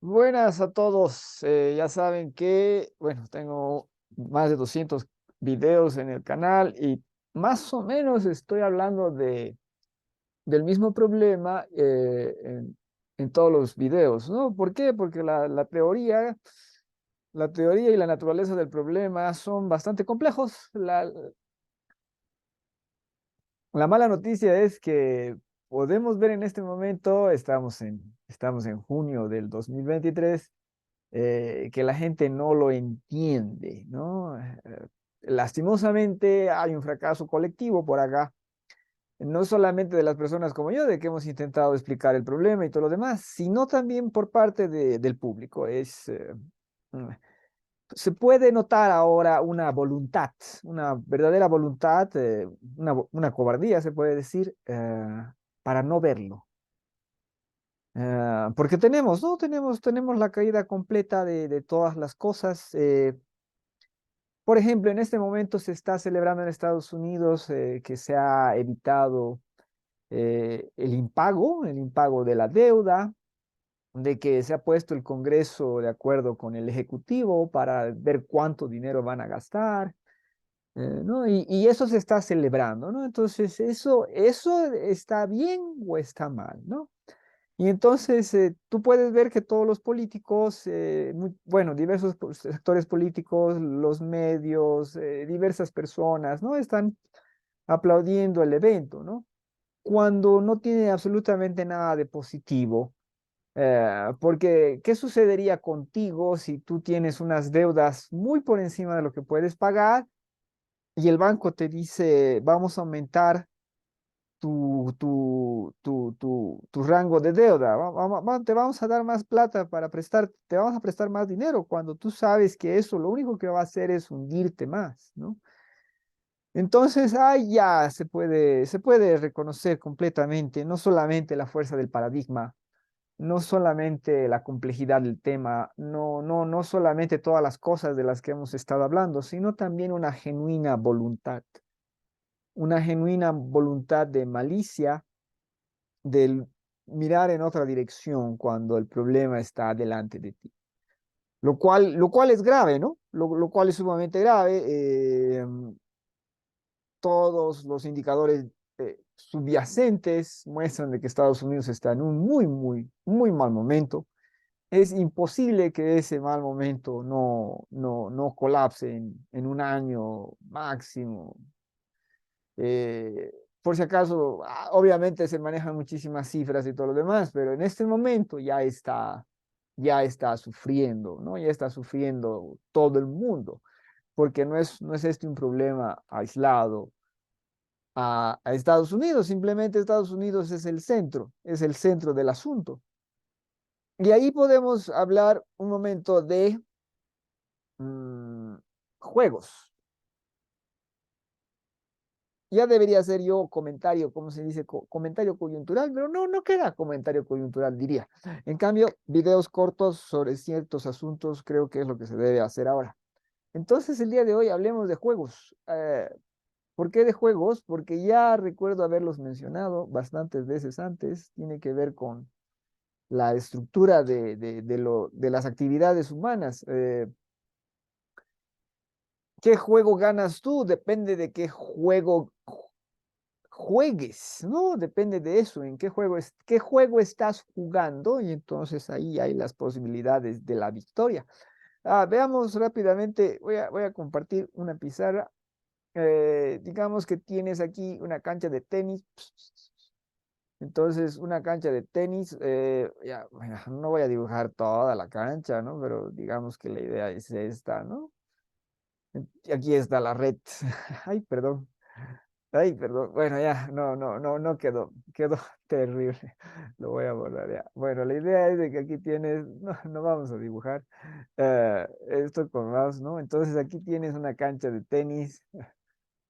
Buenas a todos. Ya saben que, bueno, tengo más de 200 videos en el canal y más o menos estoy hablando del mismo problema en todos los videos, ¿no? ¿Por qué? Porque la teoría y la naturaleza del problema son bastante complejos. La mala noticia es que podemos ver en este momento, estamos en junio del 2023, que la gente no lo entiende, ¿no? Lastimosamente hay un fracaso colectivo por acá, no solamente de las personas como yo, de que hemos intentado explicar el problema y todo lo demás, sino también por parte del público. Mm, Se puede notar ahora una voluntad, una verdadera voluntad, una cobardía, se puede decir, para no verlo. Porque tenemos, ¿no? Tenemos la caída completa de todas las cosas. Por ejemplo, en este momento se está celebrando en Estados Unidos que se ha evitado el impago de la deuda, de que se ha puesto el Congreso de acuerdo con el Ejecutivo para ver cuánto dinero van a gastar, ¿no? Y eso se está celebrando, ¿no? Entonces, ¿eso está bien o está mal, ¿no? Y entonces tú puedes ver que todos los políticos, bueno, diversos sectores políticos, los medios, diversas personas, ¿no? Están aplaudiendo el evento, ¿no? Cuando no tiene absolutamente nada de positivo. Porque, ¿qué sucedería contigo si tú tienes unas deudas muy por encima de lo que puedes pagar y el banco te dice, vamos a aumentar tu rango de deuda? Te vamos a dar más plata para prestar, te vamos a prestar más dinero cuando tú sabes que eso lo único que va a hacer es hundirte más, ¿no? Entonces, ahí ya se puede reconocer completamente, no solamente la fuerza del paradigma, no solamente la complejidad del tema, no solamente todas las cosas de las que hemos estado hablando, sino también una genuina voluntad de malicia, del mirar en otra dirección cuando el problema está delante de ti. Lo cual es grave, ¿no? Lo cual es sumamente grave. Todos los indicadores subyacentes muestran de que Estados Unidos está en un muy, muy, muy mal momento. Es imposible que ese mal momento no colapse en un año máximo. Eh, por si acaso, obviamente se manejan muchísimas cifras y todo lo demás, pero en este momento ya está sufriendo, ¿no? Ya está sufriendo todo el mundo, porque no es este un problema aislado a Estados Unidos, simplemente Estados Unidos es el centro del asunto. Y ahí podemos hablar un momento de mm, juegos. Ya debería ser yo comentario, ¿cómo se dice? Comentario coyuntural, pero no queda comentario coyuntural, diría. En cambio, videos cortos sobre ciertos asuntos creo que es lo que se debe hacer ahora. Entonces, el día de hoy hablemos de juegos. ¿Por qué de juegos? Porque ya recuerdo haberlos mencionado bastantes veces antes. Tiene que ver con la estructura de las actividades humanas. ¿Qué juego ganas tú? Depende de qué juego juegues, ¿no? Depende de eso, en qué juego estás jugando, y entonces ahí hay las posibilidades de la victoria. Veamos rápidamente, voy a compartir una pizarra. Digamos que tienes aquí una cancha de tenis. Entonces, una cancha de tenis, ya, bueno, no voy a dibujar toda la cancha, ¿no? Pero digamos que la idea es esta, ¿no? Y aquí está la red. Ay, perdón. Ay, perdón. Bueno, ya, no quedó terrible. Lo voy a borrar ya. Bueno, la idea es de que aquí tienes, no vamos a dibujar esto con mouse, ¿no? Entonces aquí tienes una cancha de tenis,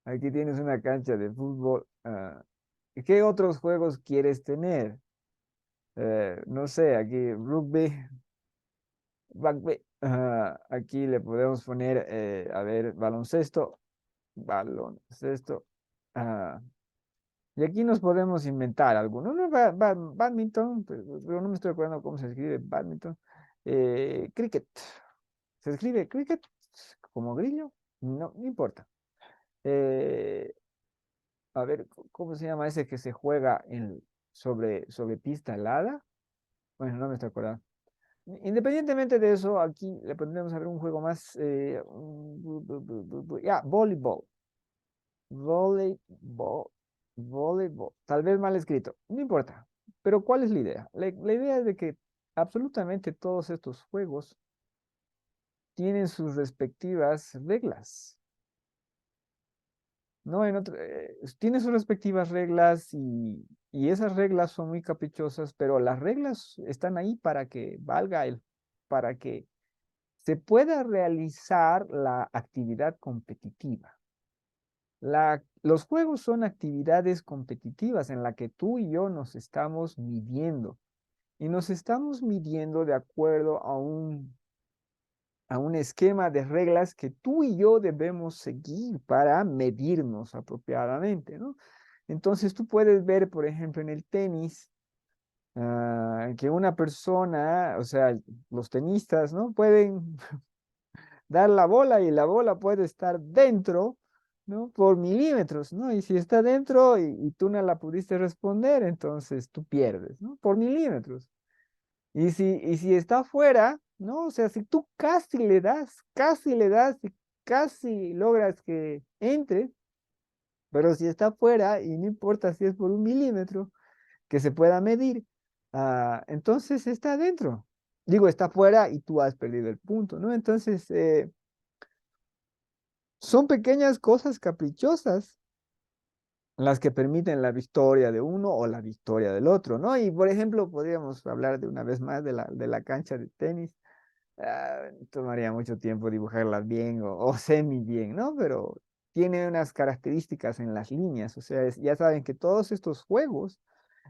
aquí tienes una cancha de fútbol. ¿Qué otros juegos quieres tener? No sé, aquí rugby, rugby. Aquí le podemos poner, a ver, baloncesto, baloncesto. ah, Y aquí nos podemos inventar alguno. No, badminton, pero no me estoy acordando cómo se escribe badminton. Cricket. ¿Se escribe cricket como grillo? No, no importa. Eh, a ver, ¿cómo se llama ese que se juega sobre pista helada? Bueno, no me estoy acordando. Independientemente de eso, aquí le pondremos a ver un juego más. Ya, voleibol. Voleibol. Voleibol. Tal vez mal escrito. No importa. Pero ¿cuál es la idea? La idea es de que absolutamente todos estos juegos tienen sus respectivas reglas. ¿No? Tiene sus respectivas reglas y esas reglas son muy caprichosas, pero las reglas están ahí para que para que se pueda realizar la actividad competitiva. Los juegos son actividades competitivas en la que tú y yo nos estamos midiendo y nos estamos midiendo de acuerdo a un esquema de reglas que tú y yo debemos seguir para medirnos apropiadamente, ¿no? Entonces tú puedes ver, por ejemplo, en el tenis, que una persona, o sea, los tenistas, ¿no? Pueden dar la bola y la bola puede estar dentro, ¿no? Por milímetros, ¿no? Y si está dentro y tú no la pudiste responder, entonces tú pierdes, ¿no? Por milímetros. Y si está afuera, ¿no? O sea, si tú casi le das y casi logras que entre, pero si está afuera y no importa si es por un milímetro que se pueda medir, entonces está adentro. Digo, está afuera y tú has perdido el punto, ¿no? Entonces, son pequeñas cosas caprichosas las que permiten la victoria de uno o la victoria del otro, ¿no? Y por ejemplo, podríamos hablar de una vez más de la cancha de tenis. Tomaría mucho tiempo dibujarlas bien o semi bien, ¿no? Pero tiene unas características en las líneas, o sea, ya saben que todos estos juegos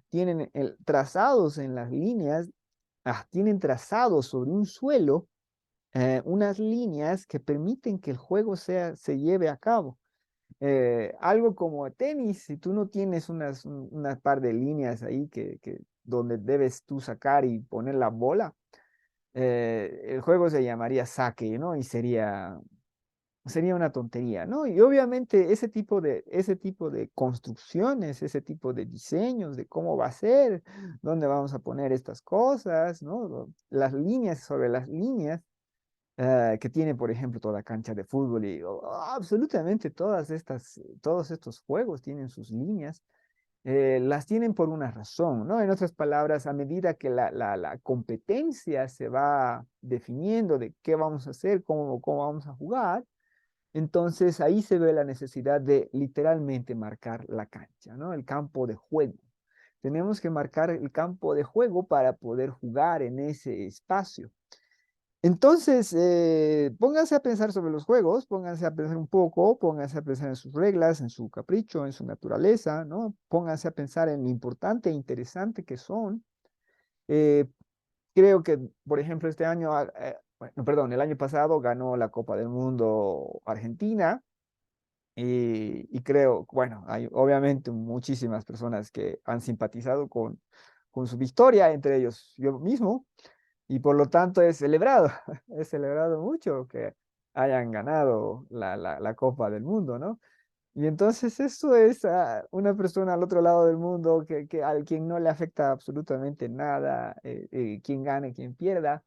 tienen trazados en las líneas, tienen trazados sobre un suelo unas líneas que permiten que el juego se lleve a cabo. Algo como tenis, si tú no tienes unas par de líneas ahí donde debes tú sacar y poner la bola, el juego se llamaría saque, ¿no? Y sería una tontería, ¿no? Y obviamente ese tipo de construcciones, ese tipo de diseños de cómo va a ser, dónde vamos a poner estas cosas, ¿no? Las líneas sobre las líneas que tiene, por ejemplo, toda cancha de fútbol y absolutamente todos estos juegos tienen sus líneas, las tienen por una razón, ¿no? En otras palabras, a medida que la competencia se va definiendo de qué vamos a hacer, cómo vamos a jugar, entonces ahí se ve la necesidad de literalmente marcar la cancha, ¿no? El campo de juego. Tenemos que marcar el campo de juego para poder jugar en ese espacio. Entonces, pónganse a pensar sobre los juegos, pónganse a pensar un poco, pónganse a pensar en sus reglas, en su capricho, en su naturaleza, ¿no? Pónganse a pensar en lo importante e interesante que son. Eh, creo que, por ejemplo, este año, bueno, perdón, el año pasado ganó la Copa del Mundo Argentina y creo, bueno, hay obviamente muchísimas personas que han simpatizado con su victoria, entre ellos yo mismo. Y por lo tanto es celebrado, es celebrado mucho que hayan ganado la Copa del Mundo, ¿no? Y entonces eso es una persona al otro lado del mundo al quien no le afecta absolutamente nada, quien gane, quien pierda,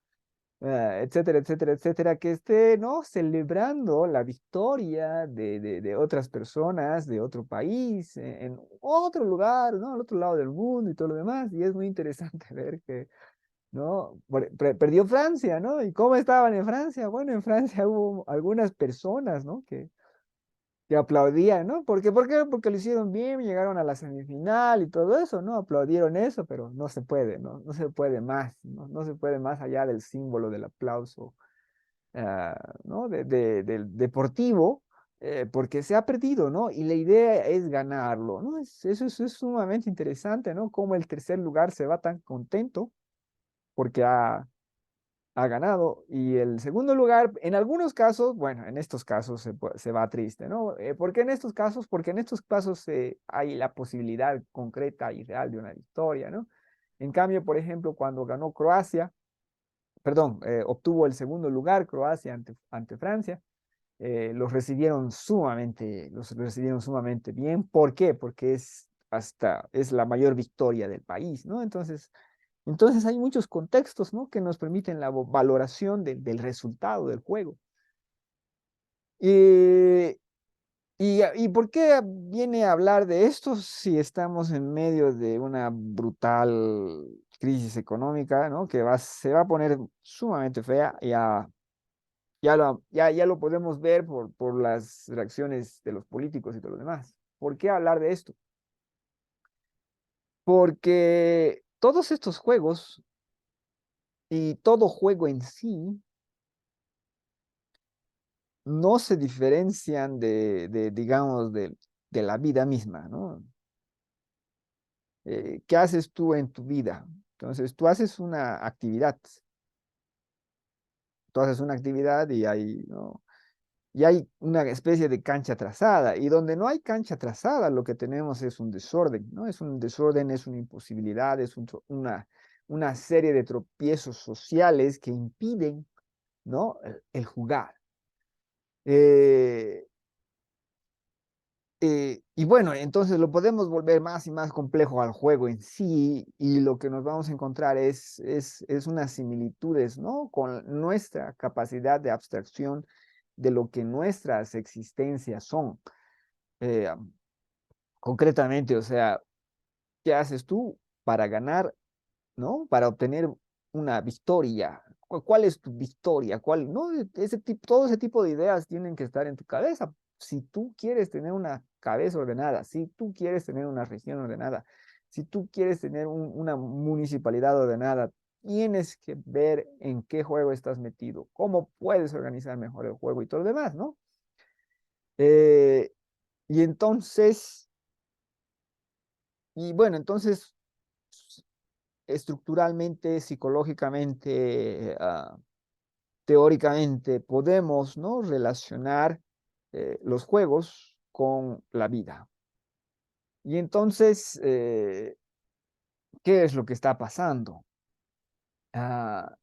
etcétera, etcétera, etcétera, que esté, ¿no? Celebrando la victoria de otras personas, de otro país, en otro lugar, ¿no? Al otro lado del mundo y todo lo demás. Y es muy interesante ver que ¿no? Perdió Francia, ¿no? ¿Y cómo estaban en Francia? Bueno, en Francia hubo algunas personas, ¿no? Que aplaudían, ¿no? ¿Por qué? Porque lo hicieron bien, llegaron a la semifinal y todo eso, ¿no? Aplaudieron eso, pero no se puede, ¿no? No se puede más, ¿no? No se puede más allá del símbolo del aplauso, ¿no? Del deportivo, porque se ha perdido, ¿no? Y la idea es ganarlo, ¿no? Es sumamente interesante, ¿no? Cómo el tercer lugar se va tan contento porque ha ganado. Y el segundo lugar, en algunos casos, bueno, en estos casos se va triste, ¿no? ¿Por qué en estos casos? Porque en estos casos hay la posibilidad concreta y real de una victoria, ¿no? En cambio, por ejemplo, cuando ganó Croacia, perdón, obtuvo el segundo lugar Croacia ante Francia. Los recibieron sumamente bien. ¿Por qué? Porque es la mayor victoria del país, ¿no? Entonces hay muchos contextos, ¿no? Que nos permiten la valoración del resultado del juego. Y, ¿Y por qué viene a hablar de esto si estamos en medio de una brutal crisis económica, ¿no? Se va a poner sumamente fea? Ya lo podemos ver por las reacciones de los políticos y de los demás. ¿Por qué hablar de esto? Porque todos estos juegos y todo juego en sí no se diferencian digamos, de la vida misma, ¿no? ¿Qué haces tú en tu vida? Entonces, tú haces una actividad y ¿no? Y hay una especie de cancha trazada, y donde no hay cancha trazada, lo que tenemos es un desorden, ¿no? Es un desorden, es una imposibilidad, una serie de tropiezos sociales que impiden, ¿no? El jugar. Eh, y bueno, entonces lo podemos volver más y más complejo al juego en sí, y lo que nos vamos a encontrar es unas similitudes, ¿no? Con nuestra capacidad de abstracción de lo que nuestras existencias son. Eh, concretamente, o sea, ¿qué haces tú para ganar, ¿no? Para obtener una victoria. ¿Cuál es tu victoria? ¿Cuál, no? Todo ese tipo de ideas tienen que estar en tu cabeza. Si tú quieres tener una cabeza ordenada, si tú quieres tener una región ordenada, si tú quieres tener una municipalidad ordenada, tienes que ver en qué juego estás metido, cómo puedes organizar mejor el juego y todo lo demás, ¿no? Eh, y entonces, y bueno, entonces estructuralmente, psicológicamente, teóricamente, podemos, ¿no? Relacionar los juegos con la vida. Y entonces, ¿qué es lo que está pasando? Ah,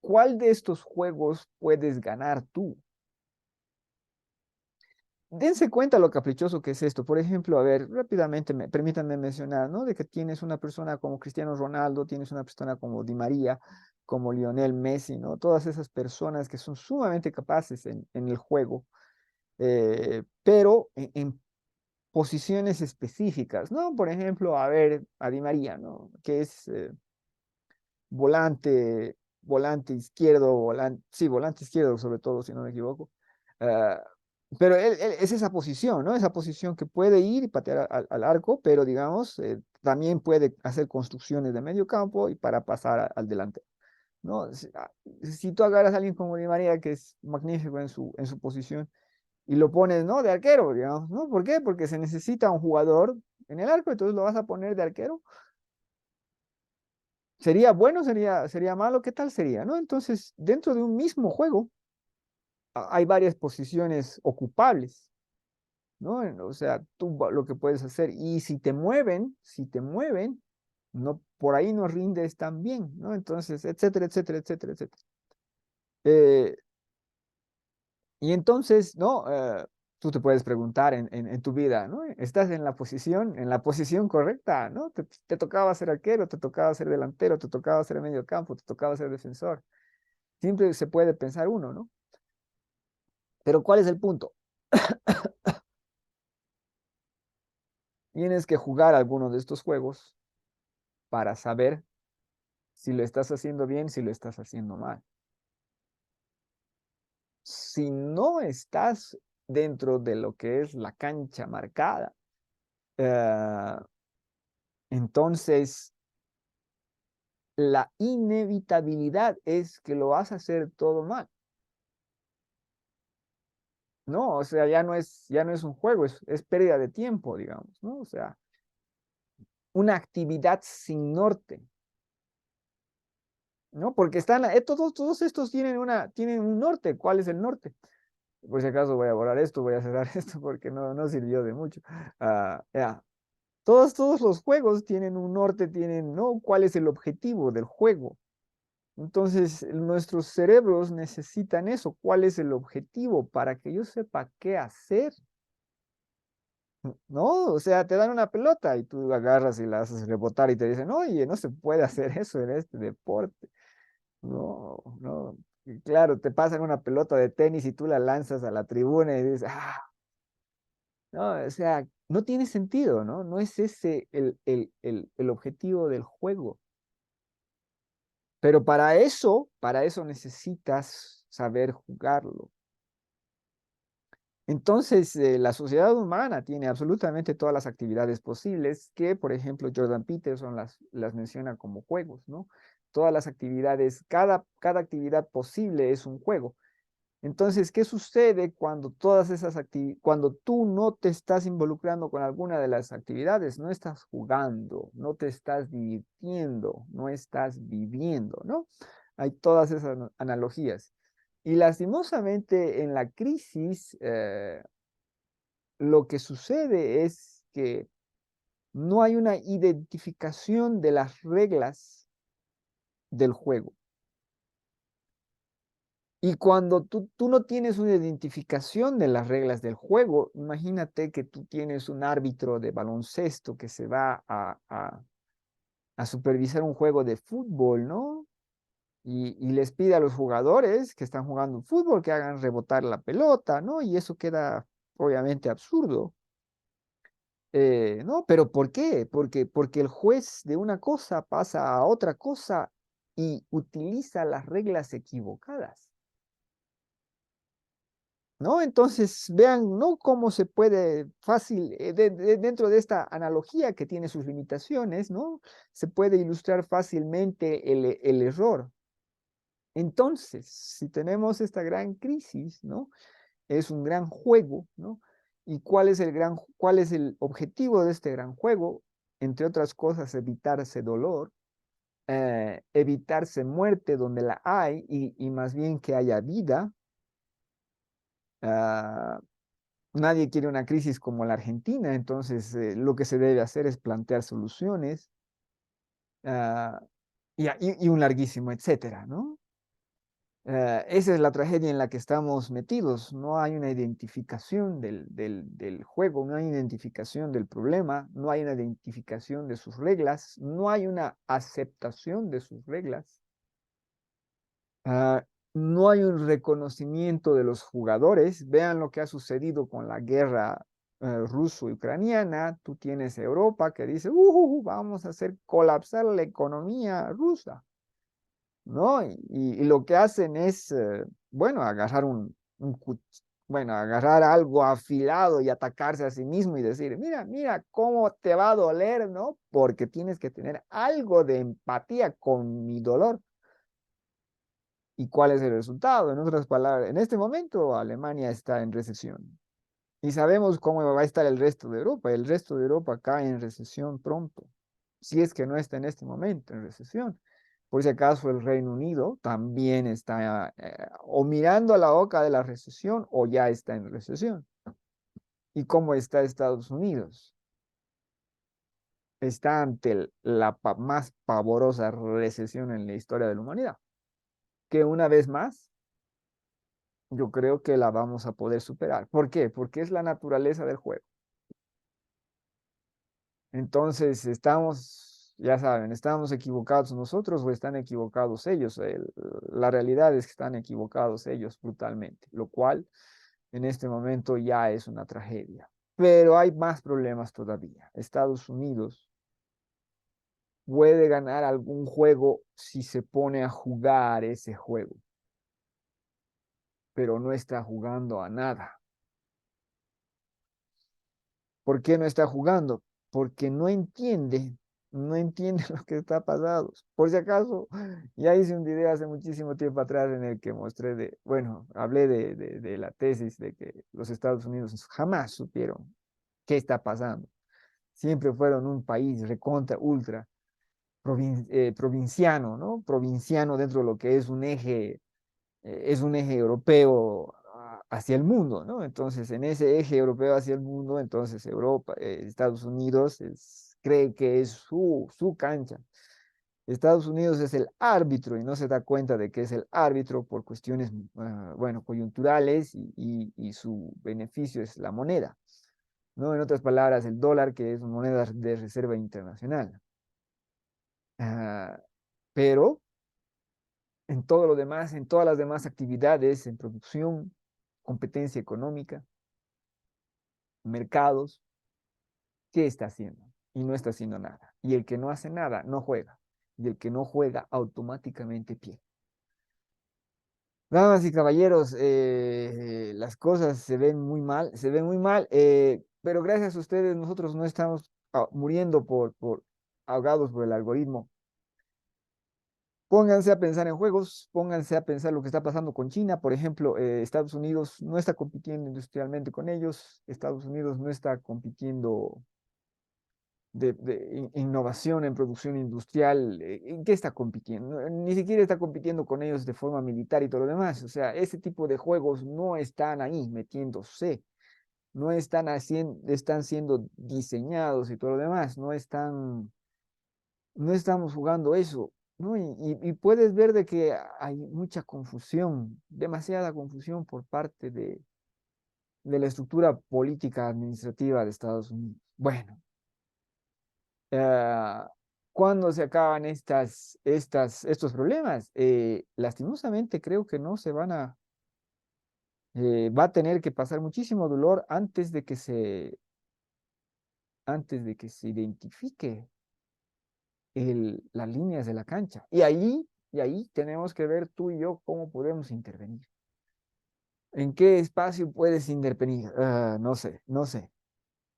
¿Cuál de estos juegos puedes ganar tú? Dense cuenta lo caprichoso que es esto. Por ejemplo, a ver, rápidamente, permítanme mencionar, ¿no? De que tienes una persona como Cristiano Ronaldo, tienes una persona como Di María, como Lionel Messi, ¿no? Todas esas personas que son sumamente capaces en el juego, pero en posiciones específicas, ¿no? Por ejemplo, a ver, a Di María, ¿no? Que es volante izquierdo, sí, volante izquierdo sobre todo, si no me equivoco. Ah, pero él es esa posición, ¿no? Esa posición que puede ir y patear al arco, pero digamos, también puede hacer construcciones de medio campo y para pasar al delante, ¿no? Si tú agarras a alguien como Di María, que es magnífico en su posición, y lo pones, ¿no? De arquero, digamos, ¿no? ¿Por qué? Porque se necesita un jugador en el arco, entonces lo vas a poner de arquero. ¿Sería bueno? ¿Sería malo? ¿Qué tal sería? ¿No? Entonces, dentro de un mismo juego hay varias posiciones ocupables, ¿no? O sea, lo que puedes hacer. Y si te mueven, no, por ahí no rindes tan bien, ¿no? Entonces, etcétera, etcétera, etcétera, etcétera. Eh, y entonces, ¿no? Tú te puedes preguntar en tu vida, ¿no? ¿Estás en la posición correcta, ¿no? Te tocaba ser arquero, te tocaba ser delantero, te tocaba ser medio campo, te tocaba ser defensor. Siempre se puede pensar uno, ¿no? Pero ¿cuál es el punto? Tienes que jugar alguno de estos juegos para saber si lo estás haciendo bien, si lo estás haciendo mal. Si no estás dentro de lo que es la cancha marcada, eh, entonces la inevitabilidad es que lo vas a hacer todo mal. No, o sea, ya no es un juego, es pérdida de tiempo, digamos, ¿no? O sea, una actividad sin norte, ¿no? Porque todos estos tienen un norte. ¿Cuál es el norte? Por si acaso voy a borrar esto, voy a cerrar esto porque no sirvió de mucho. Ya. Todos los juegos tienen un norte, ¿no? ¿Cuál es el objetivo del juego? Entonces, nuestros cerebros necesitan eso. ¿Cuál es el objetivo? Para que yo sepa qué hacer. No, o sea, te dan una pelota y tú agarras y la haces rebotar y te dicen, oye, no se puede hacer eso en este deporte. No, no. Y claro, te pasan una pelota de tenis y tú la lanzas a la tribuna y dices, ah, no, o sea, no tiene sentido, ¿no? No es ese el objetivo del juego. Pero para eso necesitas saber jugarlo. Entonces, la sociedad humana tiene absolutamente todas las actividades posibles que, por ejemplo, Jordan Peterson las menciona como juegos, ¿no? Todas las actividades, cada actividad posible es un juego. Entonces, ¿qué sucede cuando cuando tú no te estás involucrando con alguna de las actividades? No estás jugando, no te estás divirtiendo, no estás viviendo, ¿no? Hay todas esas analogías. Y lastimosamente en la crisis, lo que sucede es que no hay una identificación de las reglas del juego. Y cuando tú no tienes una identificación de las reglas del juego, imagínate que tú tienes un árbitro de baloncesto que se va a supervisar un juego de fútbol, ¿no? Y les pide a los jugadores que están jugando fútbol que hagan rebotar la pelota, ¿no? Y eso queda obviamente absurdo. No, pero ¿por qué? Porque el juez de una cosa pasa a otra cosa y utiliza las reglas equivocadas. ¿No? Entonces, vean, ¿no? Cómo se puede fácil, dentro de esta analogía que tiene sus limitaciones, ¿no? Se puede ilustrar fácilmente el error. Entonces, si tenemos esta gran crisis, ¿no? Es un gran juego, ¿no? ¿Y cuál es el objetivo de este gran juego? Entre otras cosas, evitarse dolor, evitarse muerte donde la hay y más bien que haya vida. Ah, nadie quiere una crisis como la Argentina, entonces lo que se debe hacer es plantear soluciones ah, y un larguísimo etcétera, ¿no? Esa es la tragedia en la que estamos metidos. No hay una identificación del juego, no hay identificación del problema, no hay una identificación de sus reglas, no hay una aceptación de sus reglas. Ah, no hay un reconocimiento de los jugadores. Vean lo que ha sucedido con la guerra ruso-ucraniana. Tú tienes Europa que dice, vamos a hacer colapsar la economía rusa, ¿no? Y lo que hacen es, bueno, agarrar bueno, agarrar algo afilado y atacarse a sí mismo y decir, mira, mira cómo te va a doler, ¿no? Porque tienes que tener algo de empatía con mi dolor. ¿Y cuál es el resultado? En otras palabras, en este momento Alemania está en recesión. Y sabemos cómo va a estar el resto de Europa. El resto de Europa cae en recesión pronto, si es que no está en este momento en recesión. Por si acaso el Reino Unido también está o mirando a la boca de la recesión o ya está en recesión. ¿Y cómo está Estados Unidos? Está ante la más pavorosa recesión en la historia de la humanidad, que una vez más yo creo que la vamos a poder superar. ¿Por qué? Porque es la naturaleza del juego. Entonces, ya saben, estamos equivocados nosotros o están equivocados ellos. La realidad es que están equivocados ellos brutalmente, lo cual en este momento ya es una tragedia. Pero hay más problemas todavía. Estados Unidos puede ganar algún juego si se pone a jugar ese juego, pero no está jugando a nada. ¿Por qué no está jugando? Porque no entiende lo que está pasando. Por si acaso, ya hice un video hace muchísimo tiempo atrás en el que mostré bueno, hablé de la tesis de que los Estados Unidos jamás supieron qué está pasando. Siempre fueron un país recontra, ultra provinciano, ¿no? Provinciano dentro de lo que es un eje europeo hacia el mundo, ¿no? Entonces, en ese eje europeo hacia el mundo, entonces Estados Unidos cree que es su cancha. Estados Unidos es el árbitro y no se da cuenta de que es el árbitro por cuestiones, bueno, coyunturales y su beneficio es la moneda, ¿no? En otras palabras, el dólar, que es moneda de reserva internacional. Ah, pero en todo lo demás, en todas las demás actividades, en producción, competencia económica, mercados, ¿qué está haciendo? Y no está haciendo nada. Y el que no hace nada, no juega. Y el que no juega, automáticamente pierde. Damas y caballeros, las cosas se ven muy mal, se ven muy mal, pero gracias a ustedes nosotros no estamos muriendo por ahogados por el algoritmo. Pónganse a pensar en juegos, pónganse a pensar lo que está pasando con China. Por ejemplo, Estados Unidos no está compitiendo industrialmente con ellos, Estados Unidos no está compitiendo de innovación en producción industrial. ¿En qué está compitiendo? Ni siquiera está compitiendo con ellos de forma militar y todo lo demás. O sea, ese tipo de juegos no están ahí metiéndose, no están haciendo, están siendo diseñados y todo lo demás, no estamos jugando eso, ¿no? Y puedes ver de que hay mucha confusión, demasiada confusión por parte de la estructura política administrativa de Estados Unidos. Bueno, ah, ¿cuándo se acaban estos problemas? Lastimosamente creo que no se van a, va a tener que pasar muchísimo dolor antes de que se identifique las líneas de la cancha. Y ahí tenemos que ver tú y yo cómo podemos intervenir. ¿En qué espacio puedes intervenir? No sé, no sé.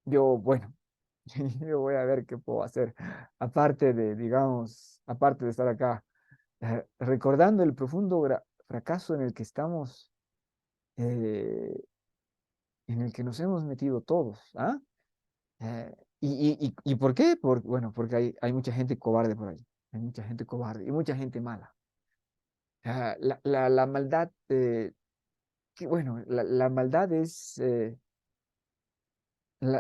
Yo, bueno, yo voy a ver qué puedo hacer. Aparte de, digamos, aparte de estar acá, recordando el profundo fracaso en el que estamos, eh, en el que nos hemos metido todos, ¿ah? ¿Y por qué? Bueno, porque hay mucha gente cobarde por ahí. Hay mucha gente cobarde y mucha gente mala. La maldad, bueno, la maldad es,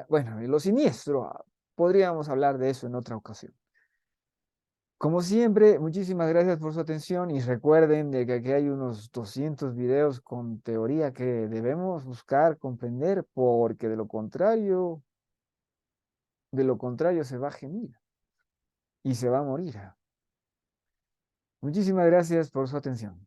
bueno, y lo siniestro, podríamos hablar de eso en otra ocasión. Como siempre, muchísimas gracias por su atención y recuerden de que aquí hay unos 200 videos con teoría que debemos buscar, comprender, porque de lo contrario se va a gemir y se va a morir. Muchísimas gracias por su atención.